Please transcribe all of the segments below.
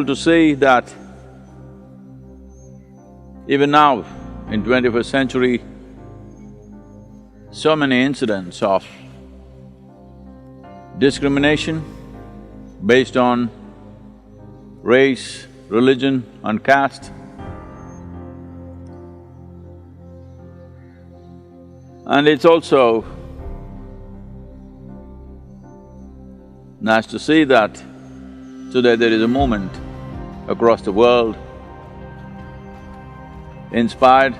To see that even now, in 21st century, so many incidents of discrimination based on race, religion and caste. And it's also nice to see that today there is a movement across the world inspired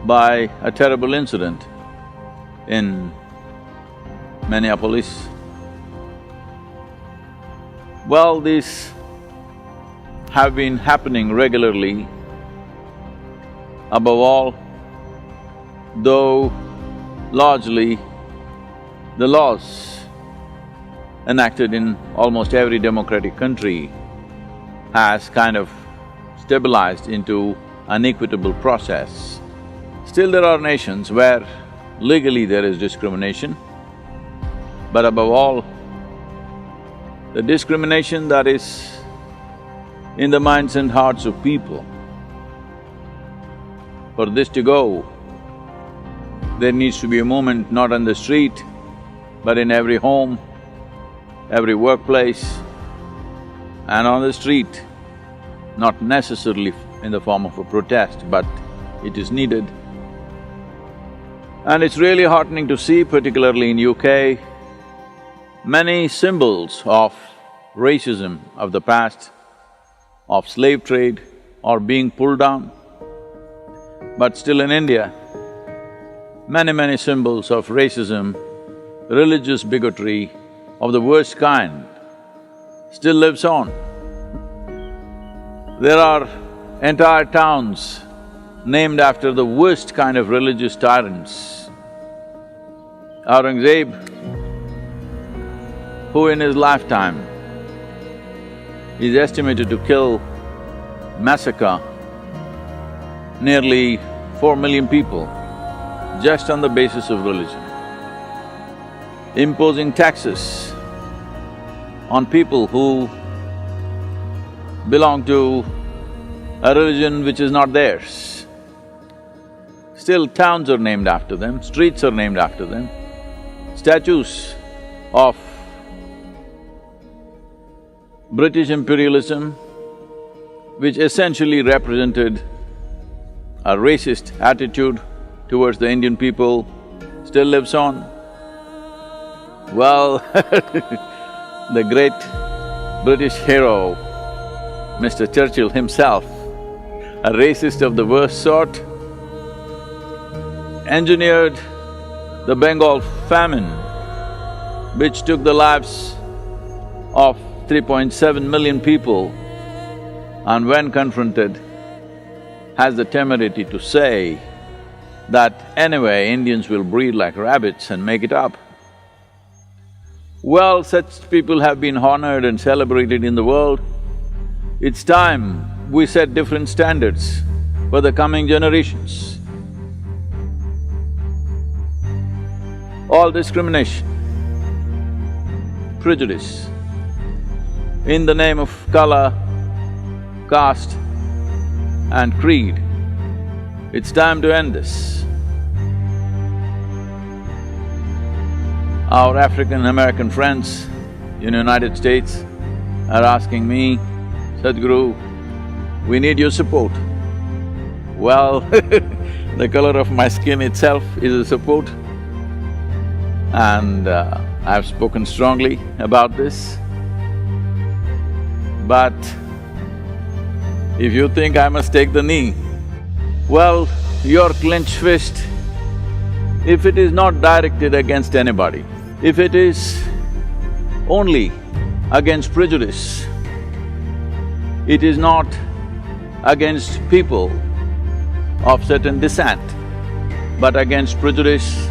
by a terrible incident in Minneapolis. Well, these have been happening regularly. Above all, though largely the laws enacted in almost every democratic country has kind of stabilized into an equitable process. Still there are nations where legally there is discrimination, but above all, the discrimination that is in the minds and hearts of people. For this to go, there needs to be a movement not on the street, but in every home, every workplace and on the street, not necessarily in the form of a protest, but it is needed. And it's really heartening to see, particularly in UK, many symbols of racism of the past, of slave trade are being pulled down. But still in India, many symbols of racism, religious bigotry of the worst kind still lives on. There are entire towns named after the worst kind of religious tyrants. Aurangzeb, who in his lifetime is estimated to massacre nearly 4 million people just on the basis of religion, imposing taxes on people who belong to a religion which is not theirs. Still towns are named after them, streets are named after them, statues of British imperialism, which essentially represented a racist attitude towards the Indian people, still lives on. Well, the great British hero, Mr. Churchill himself, a racist of the worst sort, engineered the Bengal famine, which took the lives of 3.7 million people, and when confronted, has the temerity to say that anyway, Indians will breed like rabbits and make it up. Well, such people have been honored and celebrated in the world. It's time we set different standards for the coming generations. All discrimination, prejudice, in the name of color, caste and creed, it's time to end this. Our African-American friends in the United States are asking me, Sadhguru, we need your support. Well, the color of my skin itself is a support, and I've spoken strongly about this. But if you think I must take the knee, well, your clenched fist, if it is not directed against anybody, if it is only against prejudice, it is not against people of certain descent, but against prejudice,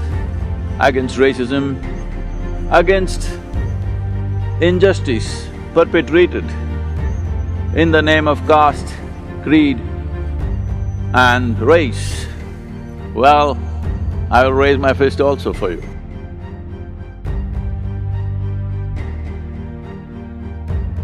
against racism, against injustice perpetrated in the name of caste, creed and race, well, I will raise my fist also for you.